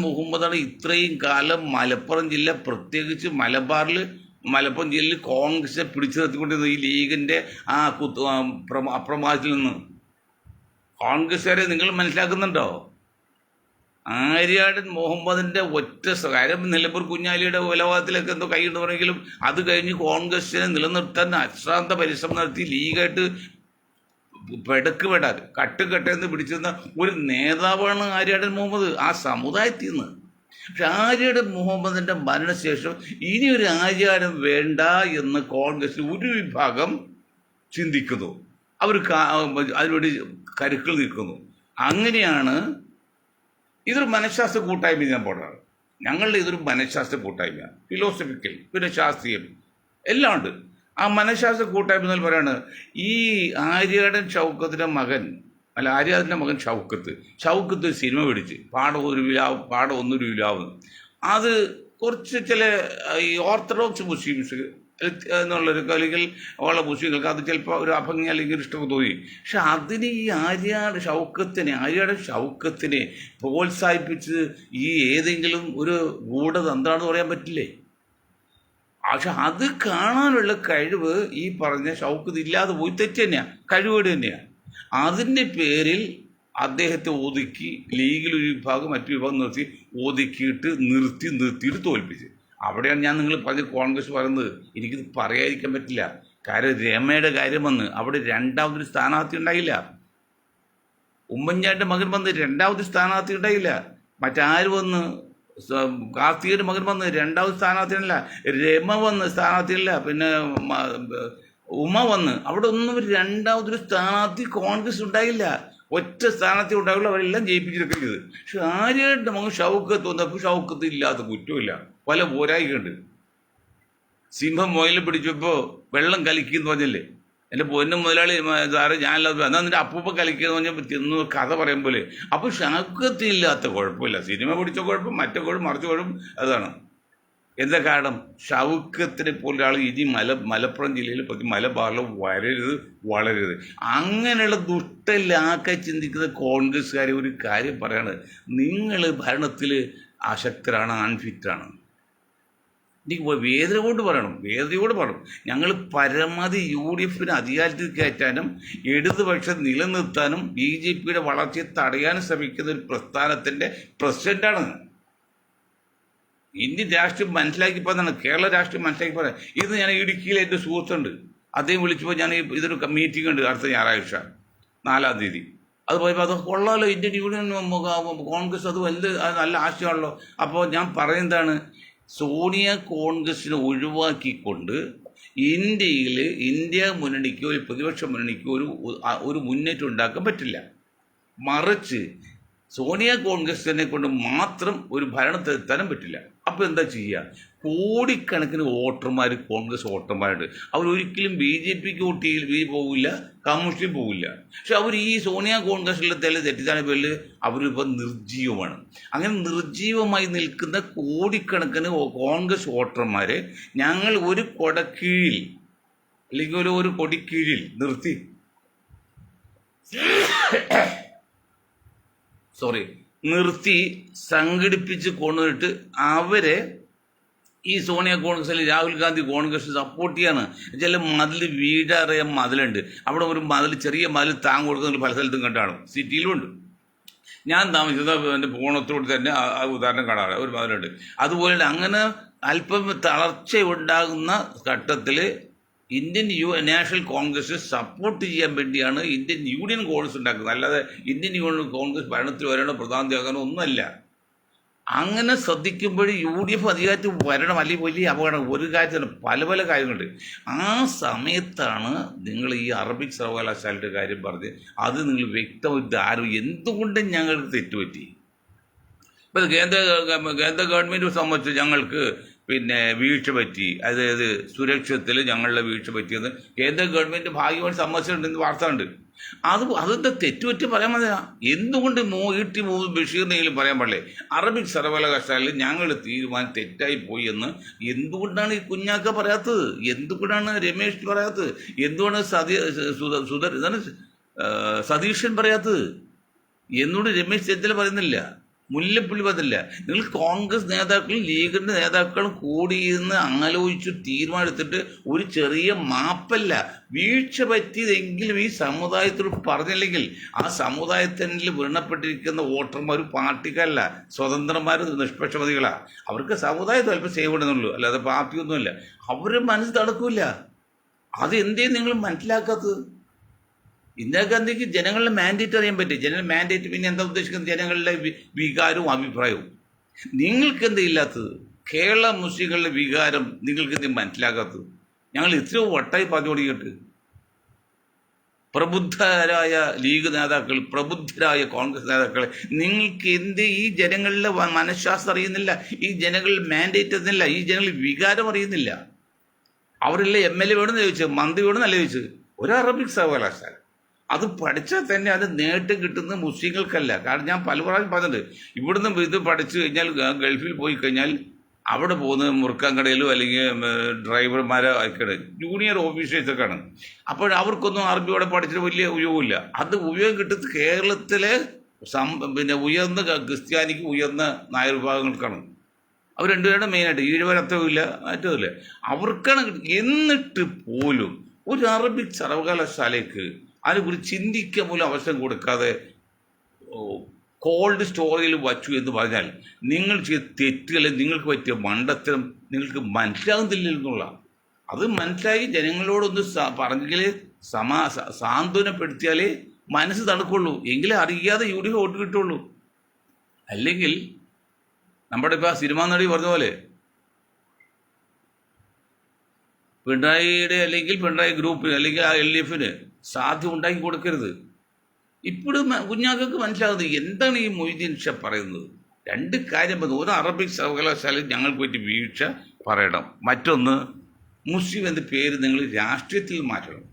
മുഹമ്മദാണ് ഇത്രയും കാലം മലപ്പുറം ജില്ല, പ്രത്യേകിച്ച് മലപ്പുറം ജില്ലയിൽ കോൺഗ്രസിനെ പിടിച്ചു നിർത്തിക്കൊണ്ടിരുന്നത് ഈ ലീഗിൻ്റെ ആ അപ്രമാദത്തിൽ നിന്ന്. കോൺഗ്രസ്സുകാരെ നിങ്ങൾ മനസ്സിലാക്കുന്നുണ്ടോ? ആര്യാടൻ മുഹമ്മദിൻ്റെ ഒറ്റ കാര്യം, നിലമ്പൂർ കുഞ്ഞാലിയുടെ കൊലപാതകത്തിലൊക്കെ എന്തോ കൈയിടുന്നെങ്കിലും അത് കഴിഞ്ഞ് കോൺഗ്രസിനെ നിലനിർത്താൻ അശ്രാന്ത പരിശ്രമം നടത്തി ലീഗായിട്ട് കട്ടുകെട്ടെന്ന് പിടിച്ചിരുന്ന ഒരു നേതാവാണ് ആര്യാടൻ മുഹമ്മദ് ആ സമുദായത്തിൽ നിന്ന്. പക്ഷെ ആര്യാടൻ മുഹമ്മദിൻ്റെ മരണശേഷം ഇനി ഒരു ആര്യാടൻ വേണ്ട എന്ന് കോൺഗ്രസിൽ ഒരു വിഭാഗം ചിന്തിക്കുന്നു. അവർ അതിനുവേണ്ടി കരുക്കൾ നിൽക്കുന്നു. അങ്ങനെയാണ് ഇതൊരു മനഃശാസ്ത്ര കൂട്ടായ്മ. ഞാൻ പോടാണ്, ഞങ്ങളുടെ ഇതൊരു മനഃശാസ്ത്ര കൂട്ടായ്മ, ഫിലോസഫിക്കൽ, പിന്നെ ശാസ്ത്രീയം എല്ലാം ഉണ്ട്. ആ മനഃശാസ്ത്ര കൂട്ടായ്മ എന്ന് പറയാണ് ഈ ആര്യാടൻ ഷൗക്കത്തിൻ്റെ മകൻ ഷൗക്കത്ത് സിനിമ പിടിച്ച് പാടം ഒന്നൊരു വിലാവ്. അത് കുറച്ച് ചില ഈ ഓർത്തഡോക്സ് മുസ്ലിംസ് എന്നുള്ളൊരു അല്ലെങ്കിൽ ഉള്ള മുസ്ലിങ്ങൾക്ക് അത് ചിലപ്പോൾ ഒരു അഭംഗി അല്ലെങ്കിൽ ഇഷ്ടമൊക്കെ തോന്നി. പക്ഷെ അതിന് ഈ ആര്യാടൻ ഷൗക്കത്തിനെ പ്രോത്സാഹിപ്പിച്ച് ഈ ഏതെങ്കിലും ഒരു ഗൂഢതന്ത്രാണെന്ന് പറയാൻ പറ്റില്ലേ? പക്ഷെ അത് കാണാനുള്ള കഴിവ് ഈ പറഞ്ഞ ഷൗക്കത്ത് ഇല്ലാതെ പോയി. തെറ്റ് തന്നെയാണ്, കഴിവേട് തന്നെയാണ്. അതിൻ്റെ പേരിൽ അദ്ദേഹത്തെ ഒതുക്കി ലീഗിലൊരു വിഭാഗം മറ്റു വിഭാഗം നിർത്തിയിട്ട് തോൽപ്പിച്ച്. അവിടെയാണ് ഞാൻ നിങ്ങൾ പറഞ്ഞ കോൺഗ്രസ് പറയുന്നത്. എനിക്കിത് പറയാതിരിക്കാൻ പറ്റില്ല. കാര്യം രമയുടെ കാര്യം വന്ന് അവിടെ രണ്ടാമതൊരു സ്ഥാനാർത്ഥി ഉണ്ടായില്ല. ഉമ്മൻചാണ്ടിയുടെ മകൻ വന്ന് രണ്ടാമത് സ്ഥാനാർത്ഥി ഉണ്ടായില്ല. മറ്റാര് വന്ന് കാർത്തികയുടെ മകൻ വന്ന് രണ്ടാമത് സ്ഥാനാർത്ഥിയല്ല. രമ വന്ന് സ്ഥാനാർത്ഥിയല്ല. പിന്നെ ഉമ്മ വന്ന് അവിടെ ഒന്നും രണ്ടാമതൊരു സ്ഥാനാർത്ഥി കോൺഗ്രസ് ഉണ്ടായില്ല. ഒറ്റ സ്ഥാനാർത്ഥി ഉണ്ടാവുള്ളൂ. അവരെല്ലാം ജയിപ്പിച്ചെടുക്കുക ചെയ്ത്. പക്ഷെ ആര്യാടൻ്റെ മകൻ ഷൗക്കത്ത് വന്നപ്പോൾ ഷൗക്കത്ത് ഇല്ലാത്ത കുറ്റമില്ല, പല പോരായിക്കുണ്ട്. സിംഹം മുയൽ പിടിച്ചപ്പോൾ വെള്ളം കലക്കിയെന്ന് പറഞ്ഞല്ലേ, എൻ്റെ പൊന്നും മുതലാളി സാറ് ഞാനല്ലാതെ എന്നാൽ നിൻ്റെ അപ്പൂപ്പ കലക്കിയെന്ന് പറഞ്ഞപ്പോൾ തിന്നു കഥ പറയും പോലെ. അപ്പോൾ ഷൗക്കത്ത് ഇല്ലാത്ത കുഴപ്പമില്ല. സിനിമ പിടിച്ച കുഴപ്പം, മറ്റേ കുഴപ്പം, മറിച്ച കുഴപ്പം അതാണ്. എന്താ കാരണം? ഷൗക്കത്തിനെ പോലൊരാൾ ഇനി മലപ്പുറം ജില്ലയിൽ മലബാറിൽ വളരരുത്. അങ്ങനെയുള്ള ദുഷ്ടലാക്കാൻ ചിന്തിക്കുന്ന കോൺഗ്രസ്സുകാരെ ഒരു കാര്യം പറയാണ്, നിങ്ങൾ ഭരണത്തിൽ അശക്തരാണ്, അൺഫിറ്റാണ്. എനിക്ക് വേദനയോട് പറയണം. ഞങ്ങൾ പരമാവധി UDF അധികാരത്തിൽ കയറ്റാനും ഇടതുപക്ഷം നിലനിർത്താനും BJPയുടെ വളർച്ചയെ തടയാനും ശ്രമിക്കുന്ന ഒരു പ്രസ്ഥാനത്തിൻ്റെ പ്രസിഡന്റാണ്. ഇന്ത്യൻ രാഷ്ട്രീയം മനസ്സിലാക്കി പറഞ്ഞാണ്, കേരള രാഷ്ട്രീയം മനസ്സിലാക്കി പറയാം. ഇത് ഞാൻ ഇടുക്കിയിൽ എൻ്റെ സുഹൃത്തുണ്ട്, അദ്ദേഹം വിളിച്ചപ്പോൾ ഞാൻ ഇതൊരു മീറ്റിംഗ് ഉണ്ട് അടുത്ത ഞായറാഴ്ച 4-ാം തീയതി. അത് പോയപ്പോൾ അത് കൊള്ളാമല്ലോ, ഇന്ത്യൻ യൂണിയൻ കോൺഗ്രസ് അത് നല്ല ആശയമാണല്ലോ. അപ്പോൾ ഞാൻ പറയുന്നതാണ്, സോണിയ കോൺഗ്രസിനെ ഒഴിവാക്കിക്കൊണ്ട് ഇന്ത്യ മുന്നണിക്കോ ഒരു പ്രതിപക്ഷ മുന്നണിക്കോ ഒരു മുന്നേറ്റം ഉണ്ടാക്കാൻ പറ്റില്ല. മറിച്ച് സോണിയ കോൺഗ്രസിനെ കൊണ്ട് മാത്രം ഒരു ഭരണത്തിലെത്താനും പറ്റില്ല. അപ്പോൾ എന്താ ചെയ്യുക? കോടിക്കണക്കിന് കോൺഗ്രസ് വോട്ടർമാരുണ്ട്. അവരൊരിക്കലും BJPക്ക് വോട്ട് പോകില്ല, കമ്മ്യൂണിസ്റ്റിൽ പോകില്ല. പക്ഷെ അവർ ഈ സോണിയ കോൺഗ്രസിലെ തെറ്റിദ്ധാരണ പേരിൽ അവരിപ്പോൾ നിർജ്ജീവമാണ്. അങ്ങനെ നിർജ്ജീവമായി നിൽക്കുന്ന കോടിക്കണക്കിന് കോൺഗ്രസ് വോട്ടർമാരെ ഞങ്ങൾ ഒരു കൊടക്കീഴിൽ അല്ലെങ്കിൽ ഒരു കൊടിക്കീഴിൽ നിർത്തി സംഘടിപ്പിച്ച് കൊണ്ടുവന്നിട്ട് അവരെ ഈ സോണിയ കോൺഗ്രസ് അല്ലെങ്കിൽ രാഹുൽ ഗാന്ധി കോൺഗ്രസ് സപ്പോർട്ട് ചെയ്യാണ്. ചില വീടറിയാൻ മതിലുണ്ട്, അവിടെ ഒരു ചെറിയ മതിൽ താങ്ങ് കൊടുക്കുന്ന പല സ്ഥലത്തും കണ്ടാണ്, സിറ്റിയിലുമുണ്ട്. ഞാൻ താമസിക്കുന്ന എൻ്റെ പൂണത്തോട് തന്നെ ആ ഉദാഹരണം കാണാറ് ഒരു മതിലുണ്ട്. അതുപോലെ അങ്ങനെ അല്പം തളർച്ച ഉണ്ടാകുന്ന ഘട്ടത്തിൽ ഇന്ത്യൻ നാഷണൽ കോൺഗ്രസ് സപ്പോർട്ട് ചെയ്യാൻ വേണ്ടിയാണ് ഇന്ത്യൻ യൂണിയൻ കോൺഗ്രസ് ഉണ്ടാക്കുന്നത്. അല്ലാതെ ഇന്ത്യൻ യൂണിയൻ കോൺഗ്രസ് ഭരണത്തിൽ വരണോ പ്രധാനമന്ത്രിയാകാനോ ഒന്നുമല്ല. അങ്ങനെ ശ്രദ്ധിക്കുമ്പോൾ UDF അധികാരത്തിൽ വരണം, അല്ലെങ്കിൽ വലിയ അപകടം. ഒരു കാര്യത്തിന് പല പല കാര്യങ്ങളുണ്ട്. ആ സമയത്താണ് നിങ്ങൾ ഈ അറബിക് സർവകലാശാലയുടെ കാര്യം പറഞ്ഞ് അത് നിങ്ങൾ വ്യക്തമായിട്ട് ആരും എന്തുകൊണ്ടും ഞങ്ങൾക്ക് തെറ്റുപറ്റി. ഇപ്പം കേന്ദ്ര ഗവൺമെൻറ് സംബന്ധിച്ച് ഞങ്ങൾക്ക് വീഴ്ച പറ്റി, അതായത് സുരക്ഷത്തിൽ ഞങ്ങളുടെ വീഴ്ച പറ്റിയെന്ന് കേന്ദ്ര ഗവൺമെൻറ് ഭാഗ്യമായി സമ്മതിച്ചിട്ടുണ്ടെന്ന് വാർത്ത ഉണ്ട്. അതിൻ്റെ തെറ്റുപറ്റി പറയാൻ മതിയാ. എന്തുകൊണ്ട് ET ബഷീറിനെങ്കിലും പറയാൻ പാടില്ലേ അറബിക് സർവകലാശാലയിൽ ഞങ്ങൾ തീരുമാനം തെറ്റായി പോയി എന്ന്? എന്തുകൊണ്ടാണ് ഈ കുഞ്ഞാക്ക പറയാത്തത്? എന്തുകൊണ്ടാണ് രമേശ് പറയാത്തത്? എന്തുകൊണ്ടാണ് സതീശൻ പറയാത്തത്? എന്തുകൊണ്ട് രമേശ് ചെന്നിത്തല പറയുന്നില്ല? മുല്ലപ്പള്ളി പറഞ്ഞില്ല? നിങ്ങൾ കോൺഗ്രസ് നേതാക്കളും ലീഗിൻ്റെ നേതാക്കളും കൂടിയിരുന്ന് ആലോചിച്ച് തീരുമാനമെടുത്തിട്ട് ഒരു ചെറിയ മാപ്പല്ല, വീഴ്ച പറ്റിയതെങ്കിലും ഈ സമുദായത്തോട് പറഞ്ഞില്ലെങ്കിൽ ആ സമുദായത്തിൽ വീണപ്പെട്ടിരിക്കുന്ന വോട്ടർമാർ പാർട്ടിക്കാരല്ല, സ്വതന്ത്രന്മാർ, നിഷ്പക്ഷമതികളാണ്. അവർക്ക് സമുദായത്തിൽ അല്പം സേവ് ഇടുന്നുള്ളൂ, അല്ലാതെ പാർട്ടിയൊന്നുമില്ല. അവരുടെ മനസ്സ് തടക്കില്ല. അത് എന്തേ നിങ്ങൾ മനസ്സിലാക്കാത്തത്? ഇന്ദിരാഗാന്ധിക്ക് ജനങ്ങളുടെ മാൻഡേറ്റ് അറിയാൻ പറ്റും. ജനറൽ മാൻഡേറ്റ് പിന്നെ എന്താ ഉദ്ദേശിക്കുന്നത്? ജനങ്ങളുടെ വികാരവും അഭിപ്രായവും. നിങ്ങൾക്ക് എന്താ ഇല്ലാത്തത്? കേരള മുസ്ലിങ്ങളുടെ വികാരം നിങ്ങൾക്ക് എന്തെങ്കിലും മനസ്സിലാക്കാത്തത്? ഞങ്ങൾ ഇത്രയോ വട്ടായി പറഞ്ഞു തുടങ്ങിയിട്ട്. പ്രബുദ്ധരായ ലീഗ് നേതാക്കൾ, പ്രബുദ്ധരായ കോൺഗ്രസ് നേതാക്കൾ, നിങ്ങൾക്ക് എന്ത് ഈ ജനങ്ങളുടെ മനഃശാസ്ത്രം അറിയുന്നില്ല? ഈ ജനങ്ങളുടെ മാൻഡേറ്റ് അറിയുന്നില്ല? ഈ ജനങ്ങളുടെ വികാരം അറിയുന്നില്ല? അവരെല്ലാം MLA വേണമെന്ന് ചോദിച്ചത്, മന്ത്രി വേണമെന്നല്ല ചോദിച്ചത്. ഒരു അറബിക് സർവകലാശാല അത് പഠിച്ചാൽ തന്നെ അത് നേട്ടം കിട്ടുന്നത് മുസ്ലിങ്ങൾക്കല്ല. കാരണം ഞാൻ പല പ്രാവശ്യം പറഞ്ഞിട്ടുണ്ട്, ഇവിടുന്ന് ഇത് പഠിച്ചു കഴിഞ്ഞാൽ ഗൾഫിൽ പോയി കഴിഞ്ഞാൽ അവിടെ പോകുന്നത് മുറുക്കാൻകടയിലോ അല്ലെങ്കിൽ ഡ്രൈവർമാരോ ആയിക്കടെ ജൂനിയർ ഓഫീസേഴ്സൊക്കെയാണ്. അപ്പോൾ അവർക്കൊന്നും അറബിയോടെ പഠിച്ചിട്ട് വലിയ ഉപയോഗമില്ല. അത് ഉപയോഗം കിട്ടുന്നത് കേരളത്തിലെ ഉയർന്ന ക്രിസ്ത്യാനിക്ക്, ഉയർന്ന നായർ വിഭാഗങ്ങൾക്കാണ്. അവർ രണ്ടുപേരുടെ മെയിനായിട്ട് ഈഴവരത്വമില്ല, മറ്റൊന്നുമില്ല, അവർക്കാണ് കിട്ടുന്നത്. എന്നിട്ട് പോലും ഒരു അറബിക് സർവകലാശാലയ്ക്ക് അതിനെക്കുറിച്ച് ചിന്തിക്കാൻ പോലും അവസരം കൊടുക്കാതെ കോൾഡ് സ്റ്റോറിയിൽ വച്ചു എന്ന് പറഞ്ഞാൽ നിങ്ങൾ ചെയ്ത തെറ്റുകൾ, നിങ്ങൾക്ക് പറ്റിയ മണ്ടത്തരം നിങ്ങൾക്ക് മനസ്സിലാകുന്നില്ല എന്നുള്ള അത് മനസ്സിലായി ജനങ്ങളോടൊന്ന് പറഞ്ഞെങ്കിൽ സാന്ത്വനപ്പെടുത്തിയാലേ മനസ്സ് തണുക്കുള്ളൂ. എങ്കിലേ അറിയാതെ UDF വോട്ട് കിട്ടുള്ളൂ. അല്ലെങ്കിൽ നമ്മുടെ ഇപ്പോൾ സിനിമാ നടി പറഞ്ഞ പോലെ പിണറായിയുടെ അല്ലെങ്കിൽ പിണറായി ഗ്രൂപ്പിന് അല്ലെങ്കിൽ ആ LDFന് സാധ്യം ഉണ്ടാക്കി കൊടുക്കരുത്. ഇപ്പോഴും കുഞ്ഞാക്കൾക്ക് മനസ്സിലാകുന്നത് എന്താണ് ഈ മൊയ്തീൻ ഷാ പറയുന്നത്. രണ്ട് കാര്യം പറഞ്ഞു. ഒരു അറബിക് സർവകലാശാലയിൽ ഞങ്ങൾക്ക് പറ്റി വീഴ്ച പറയണം, മറ്റൊന്ന് മുസ്ലിം എന്ന പേര് നിങ്ങൾ രാഷ്ട്രീയത്തിൽ മാറ്റണം.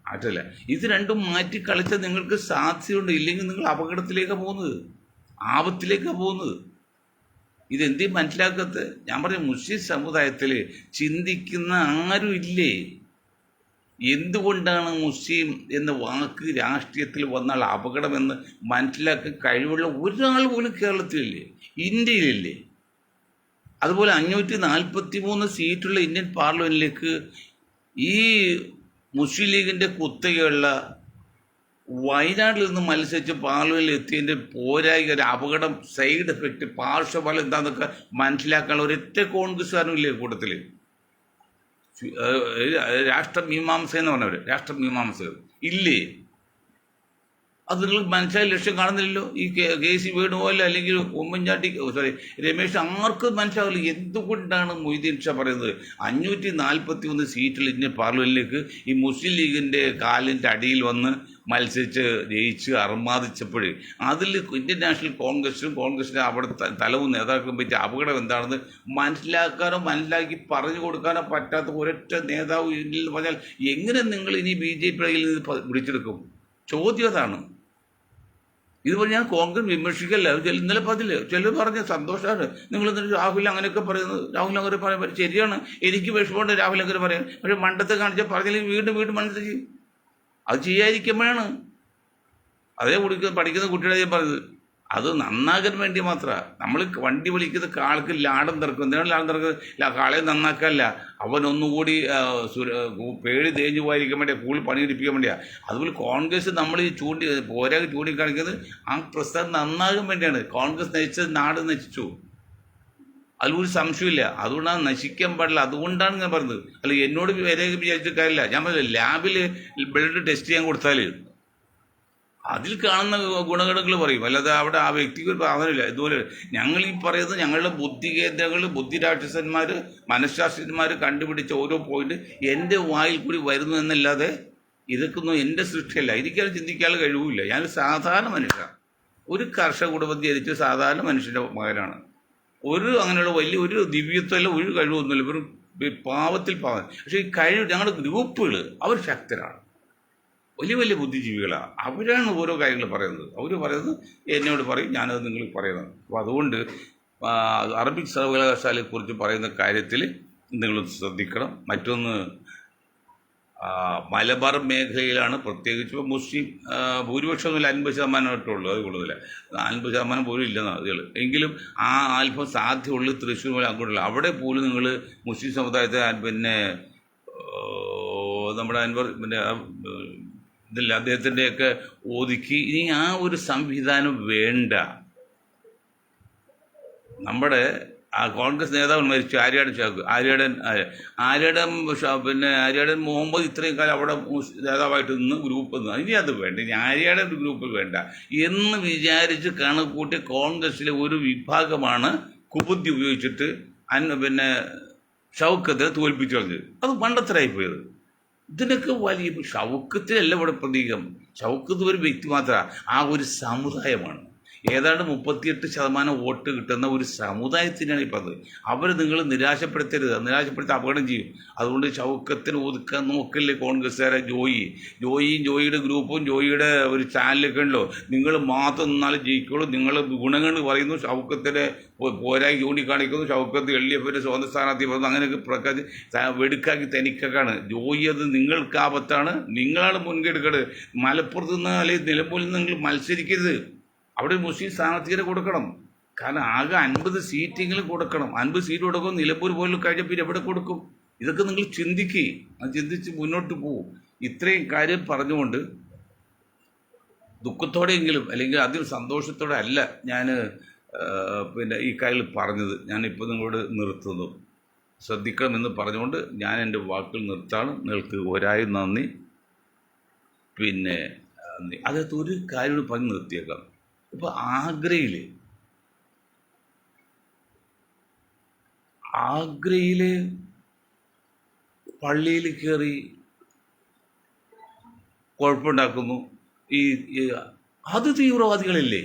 മാറ്റല്ല, ഇത് രണ്ടും മാറ്റി കളിച്ചാൽ നിങ്ങൾക്ക് സാധ്യതയുണ്ട്. ഇല്ലെങ്കിൽ നിങ്ങൾ അപകടത്തിലേക്കാണ് പോകുന്നത്, ആപത്തിലേക്കാണ് പോകുന്നത്. ഇതെന്തേ മനസ്സിലാക്കത്ത്? ഞാൻ പറഞ്ഞു, മുസ്ലിം സമുദായത്തിൽ ചിന്തിക്കുന്ന ആരും ഇല്ലേ? എന്തുകൊണ്ടാണ് മുസ്ലിം എന്ന വാക്ക് രാഷ്ട്രീയത്തിൽ വന്നാൽ അപകടമെന്ന് മനസ്സിലാക്കാൻ കഴിവുള്ള ഒരാൾ പോലും കേരളത്തിലില്ലേ, ഇന്ത്യയിലില്ലേ? അതുപോലെ 543 സീറ്റുള്ള ഇന്ത്യൻ പാർലമെൻറ്റിലേക്ക് ഈ മുസ്ലിം ലീഗിൻ്റെ കുത്തകയുള്ള വയനാട്ടിൽ നിന്ന് മത്സരിച്ച് പാർലമെൻറ്റിൽ എത്തിയതിൻ്റെ പോരായി ഒരു അപകടം, സൈഡ് എഫക്റ്റ്, പാർശ്വഫലം എന്താണെന്നൊക്കെ മനസ്സിലാക്കാനുള്ള ഒരൊറ്റ കോൺഗ്രസ്സുകാരനും ഇല്ലേ കൂട്ടത്തിൽ? രാഷ്ട്രമീമാംസ എന്ന് പറഞ്ഞവർ, രാഷ്ട്രമീമാംസകർ ഇല്ലേ? അത് നിങ്ങൾ മനസ്സിലായ ലക്ഷ്യം കാണുന്നില്ലല്ലോ. ഈ KC വേണുപോലെ അല്ലെങ്കിൽ ഉമ്മൻചാണ്ടി, രമേശ്, ആർക്കും മനസ്സിലാവില്ല എന്തുകൊണ്ടാണ് മൊയ്തീൻ ഷാ പറയുന്നത് 541 സീറ്റിൽ ഇന്ത്യൻ പാർലമെൻറ്റിലേക്ക് ഈ മുസ്ലിം ലീഗിൻ്റെ കാലിൻ്റെ അടിയിൽ വന്ന് മത്സരിച്ച് ജയിച്ച് അർമാദിച്ചപ്പോൾ അതിൽ ഇന്ത്യൻ നാഷണൽ കോൺഗ്രസിൻ്റെ അവിടെ തലവും നേതാക്കളും പറ്റിയ അപകടം എന്താണെന്ന് മനസ്സിലാക്കി പറഞ്ഞു കൊടുക്കാനോ പറ്റാത്ത ഒരൊറ്റ നേതാവ് ഇന്ത്യയിൽ പറഞ്ഞാൽ എങ്ങനെ നിങ്ങൾ ഇനി BJPയിൽ നിന്ന് പിടിച്ചെടുക്കും? ചോദ്യം അതാണ്. ഇതുപോലെ ഞാൻ കോൺഗ്രസ് വിമർശിക്കല്ല. ഇന്നലെ പറഞ്ഞില്ലേ, ചിലർ പറഞ്ഞ സന്തോഷമാണ് നിങ്ങൾ എന്നിട്ട് രാഹുൽ അങ്ങനെയൊക്കെ പറയുന്നത്. രാഹുൽ അങ്ങനെ പറയാൻ ശരിയാണ്, എനിക്ക് വിഷമമുണ്ട് രാഹുൽ അങ്ങനെ പറയാൻ. പക്ഷെ മണ്ടത്തെ കാണിച്ചാൽ പറഞ്ഞില്ലെങ്കിൽ വീണ്ടും മനസ്സിലാക്കി അത് ചെയ്യാതിരിക്കുമ്പോഴാണ്. അതേ പഠിക്കുന്ന കുട്ടികളെ ഞാൻ പറഞ്ഞത്, അത് നന്നാകാൻ വേണ്ടി മാത്രമാണ് നമ്മൾ വണ്ടി വിളിക്കുന്ന ആൾക്ക് ലാടം തിറക്കും. എന്തിനാണ് ലാടം തിറക്കുന്നത്? കാളെ നന്നാക്കാനല്ല, അവനൊന്നുകൂടി പേടി തേഞ്ഞു പോയിരിക്കാൻ വേണ്ടിയാ, കൂടുതൽ പണിയെടുപ്പിക്കാൻ വേണ്ടിയാ. അതുപോലെ കോൺഗ്രസ് നമ്മൾ ഈ പോരാഗ് ചൂണ്ടിക്കാണിക്കുന്നത് ആ പ്രസ്ഥാനം നന്നാകാൻ വേണ്ടിയാണ്. കോൺഗ്രസ് നയിച്ചത് നാട് നശിച്ചു, അതിലൊരു സംശയമില്ല. അതുകൊണ്ടാണ് നശിക്കാൻ പാടില്ല. അതുകൊണ്ടാണ് ഞാൻ പറഞ്ഞത്. അല്ല എന്നോട് വരെ വിചാരിച്ച കാര്യമില്ല. ഞാൻ പറഞ്ഞില്ല, ലാബിൽ ബ്ലഡ് ടെസ്റ്റ് ചെയ്യാൻ കൊടുത്താൽ അതിൽ കാണുന്ന ഗുണഗണങ്ങൾ പറയും, അല്ലാതെ അവിടെ ആ വ്യക്തിക്ക് ഒരു പ്രാധാന്യമില്ല. ഇതുപോലെ ഞങ്ങൾ ഈ പറയുന്നത് ഞങ്ങളുടെ ബുദ്ധി കേന്ദ്രങ്ങൾ, ബുദ്ധിരാക്ഷസന്മാർ, മനഃശാസ്ത്രജ്ഞന്മാർ കണ്ടുപിടിച്ച ഓരോ പോയിന്റ് എൻ്റെ വായിൽ കൂടി വരുന്നു എന്നല്ലാതെ ഇതൊക്കെ ഒന്നും എൻ്റെ സൃഷ്ടിയല്ല. എനിക്കത് ചിന്തിക്കാനുള്ള കഴിവില്ല. ഞാനൊരു സാധാരണ മനുഷ്യനാണ്. ഒരു കർഷക കുടുംബത്തിൽ ജനിച്ച സാധാരണ മനുഷ്യൻ്റെ മകനാണ്. അങ്ങനെയുള്ള വലിയ ഒരു ദിവ്യത്വമല്ല, ഒരു കഴിവൊന്നുമില്ല. വെറും പാവത്തിൽ പാവം. പക്ഷേ ഈ കഴിവ് ഞങ്ങളുടെ ഗ്രൂപ്പുകൾ അവർ ശക്തരാണ്, വലിയ വലിയ ബുദ്ധിജീവികളാണ്. അവരാണ് ഓരോ കാര്യങ്ങൾ പറയുന്നത്. അവർ പറയുന്നത് എന്നോട് പറയും, ഞാനത് നിങ്ങൾ പറയുന്നത്. അപ്പോൾ അതുകൊണ്ട് അറബിക് സർവകലാശാലയെക്കുറിച്ച് പറയുന്ന കാര്യത്തിൽ നിങ്ങൾ ശ്രദ്ധിക്കണം. മറ്റൊന്ന്, മലബാർ മേഖലയിലാണ് പ്രത്യേകിച്ച് ഇപ്പോൾ മുസ്ലിം ഭൂരിപക്ഷമൊന്നുമില്ല, 50% അത് കൂടുതൽ, 50% പോലും ഇല്ലെന്നാണ് അതുകൾ. എങ്കിലും ആ അല്പം സാധ്യതയുള്ളൂ തൃശ്ശൂർ പോലെ അങ്ങോട്ടുള്ള. അവിടെ പോലും നിങ്ങൾ മുസ്ലിം സമുദായത്തെ പിന്നെ നമ്മുടെ ഇതില്ല അദ്ദേഹത്തിൻ്റെയൊക്കെ ഒതുക്കി ഇനി ആ ഒരു സംവിധാനം വേണ്ട. നമ്മുടെ ആ കോൺഗ്രസ് നേതാവ് മരിച്ചു, ആര്യാടൻ മുഹമ്മദ് ഇത്രയും കാലം അവിടെ നേതാവായിട്ട് നിന്ന് ഗ്രൂപ്പ് നിന്ന്, ഇനി അത് വേണ്ട, ഇനി ആര്യാടൻ ഗ്രൂപ്പിൽ വേണ്ട എന്ന് വിചാരിച്ച് കണക്കൂട്ടി കോൺഗ്രസിലെ ഒരു വിഭാഗമാണ് കുബുദ്ധി ഉപയോഗിച്ചിട്ട് ഷൗക്കത്തിനെ തോൽപ്പിച്ചു കളഞ്ഞത്. അത് മണ്ടത്തരായിപ്പോയത്. ഇതിനൊക്കെ വലിയ ഷൗക്കത്തിനല്ല ഇവിടെ പ്രതീകം. ഷൗക്കത്ത് ഒരു വ്യക്തി മാത്രമാണ്, ആ ഒരു സമുദായമാണ്. ഏതാണ്ട് 38% വോട്ട് കിട്ടുന്ന ഒരു സമുദായത്തിനാണ് ഇപ്പം അത്. അവരെ നിങ്ങൾ നിരാശപ്പെടുത്തരുത്, നിരാശപ്പെടുത്തി അപകടം ചെയ്യും. അതുകൊണ്ട് ഷൗക്കത്തിന് ഒതുക്കാൻ നോക്കല്ലേ കോൺഗ്രസ്സുകാരെ. ജോയിയുടെ ഗ്രൂപ്പും ജോയിയുടെ ഒരു ചാനലൊക്കെ ഉണ്ടല്ലോ, നിങ്ങൾ മാത്രം നിന്നാലും ജയിക്കുള്ളൂ, നിങ്ങൾ ഗുണങ്ങൾ പറയുന്നു, ഷൗക്കത്തിൻ്റെ പോരായി ചൂണ്ടിക്കാണിക്കുന്നു, ഷൗക്കത്ത് LDFിൻ്റെ സ്വന്തം സ്ഥാനാർത്ഥി പറയുന്നു, അങ്ങനെയൊക്കെ വെടുക്കാക്കി തനിക്കാണ്. ജോയി അത് നിങ്ങൾക്ക് ആപത്താണ്, നിങ്ങളാണ് മുൻകെടുക്കേണ്ടത്. മലപ്പുറത്ത് നിന്ന് അല്ലെങ്കിൽ നിലമ്പൂരിൽ നിന്ന് നിങ്ങൾ മത്സരിക്കരുത്. അവിടെ മുസ്ലിം സ്ഥാനാർത്ഥികളെ കൊടുക്കണം. കാരണം ആകെ 50 സീറ്റെങ്കിലും കൊടുക്കണം. 50 സീറ്റ് കൊടുക്കും. നിലമ്പൂർ പോലും കഴിഞ്ഞ പിന്നെ എവിടെ കൊടുക്കും? ഇതൊക്കെ നിങ്ങൾ ചിന്തിച്ച് മുന്നോട്ട് പോകും. ഇത്രയും കാര്യം പറഞ്ഞുകൊണ്ട് ദുഃഖത്തോടെയെങ്കിലും അല്ലെങ്കിൽ അതിൽ സന്തോഷത്തോടെ അല്ല ഞാൻ ഈ കാര്യങ്ങൾ പറഞ്ഞത്. ഞാനിപ്പോൾ നിങ്ങളോട് നിർത്തുന്നു. ശ്രദ്ധിക്കണമെന്ന് പറഞ്ഞുകൊണ്ട് ഞാൻ എൻ്റെ വാക്കുകൾ നിർത്താണ്. നിങ്ങൾക്ക് ഒരായിരം നന്ദി. അതിനകത്ത് ഒരു കാര്യം പറഞ്ഞ് നിർത്തിയേക്കാം. ഇപ്പോൾ ആഗ്രയില് പള്ളിയിൽ കയറി കുഴപ്പമുണ്ടാക്കുന്നു. അത് തീവ്രവാദികളില്ലേ?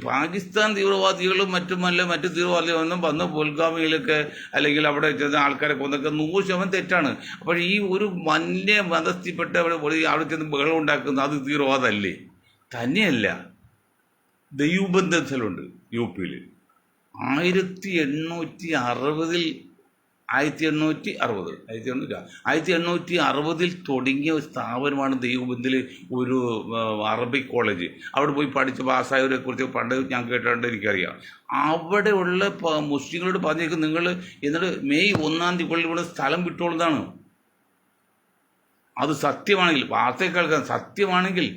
പാകിസ്ഥാൻ തീവ്രവാദികളും മറ്റു തീവ്രവാദികളും വന്ന് പുൽഗാമിയിലൊക്കെ അല്ലെങ്കിൽ അവിടെ ചെന്ന ആൾക്കാരെ കൊന്നൊക്കെ 100% തെറ്റാണ്. അപ്പോൾ ഈ ഒരു മതത്തിൽപ്പെട്ട അവിടെ ചെന്ന് ബഹളം ഉണ്ടാക്കുന്നത് അത് തീവ്രവാദമല്ലേ? തന്നെയല്ല, ദൈവബന്ധത്തിലുണ്ട് UP-യിൽ 1860 തുടങ്ങിയ ഒരു സ്ഥാപനമാണ് ദൈവബന്ധിൽ ഒരു അറബിക് കോളേജ്. അവിടെ പോയി പഠിച്ച് പാസ്സായവരെ കുറിച്ച് പണ്ട് ഞാൻ കേട്ടിട്ടുണ്ട്, എനിക്കറിയാം. അവിടെയുള്ള മുസ്ലിങ്ങളോട് പറഞ്ഞേക്കും, നിങ്ങൾ എന്നിട്ട് മെയ് 1-ാം തീയതി ഇവിടെ സ്ഥലം വിട്ടോളുന്നതാണ്. അത് സത്യമാണെങ്കിൽ, വാർത്തയെ കേൾക്കാൻ സത്യമാണെങ്കിൽ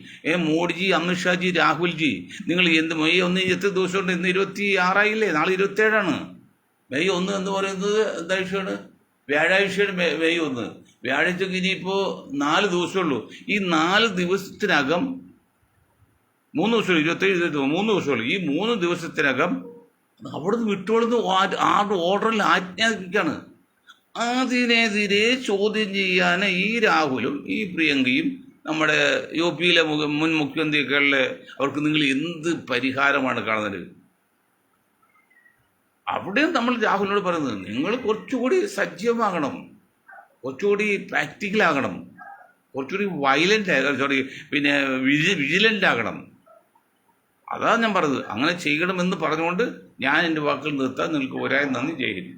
മോഡിജി, അമിത്ഷാജി, രാഹുൽജി, നിങ്ങൾ മെയ് 1 എത്ര ദിവസമുണ്ട്? ഇന്ന് 26 നാളെ 27. മെയ് 1 എന്ന് പറയുന്നത് എന്താഴ്ചയാണ്? വ്യാഴാഴ്ചയാണ് മെയ് 1. വ്യാഴാഴ്ചക്ക് ഇനിയിപ്പോൾ 4 ദിവസമുള്ളൂ. ഈ 4 ദിവസത്തിനകം 3 ദിവസമുള്ളൂ, 27, 3 ദിവസമുള്ളൂ. ഈ 3 ദിവസത്തിനകം അവിടുന്ന് വിട്ടോളുന്ന ഓർഡറിൽ ആജ്ഞാപിക്കുകയാണ്. അതിനെതിരെ ചോദ്യം ചെയ്യാൻ ഈ രാഹുലും ഈ പ്രിയങ്കയും നമ്മുടെ UP-യിലെ മുൻ മുഖ്യമന്ത്രിയൊക്കെയുള്ള അവർക്ക് നിങ്ങൾ എന്ത് പരിഹാരമാണ് കാണുന്നത്? അവിടെയും നമ്മൾ രാഹുലിനോട് പറയുന്നത്, നിങ്ങൾ കുറച്ചുകൂടി സജീവമാകണം, കുറച്ചുകൂടി പ്രാക്ടിക്കലാകണം, കുറച്ചുകൂടി വിജിലൻ്റ് ആകണം. അതാണ് ഞാൻ പറഞ്ഞത്. അങ്ങനെ ചെയ്യണമെന്ന് പറഞ്ഞുകൊണ്ട് ഞാൻ എൻ്റെ വാക്കുകൾ നിർത്താൻ നിങ്ങൾക്ക് ഒരായി നന്ദി. ജയ് ഹിന്ദ്.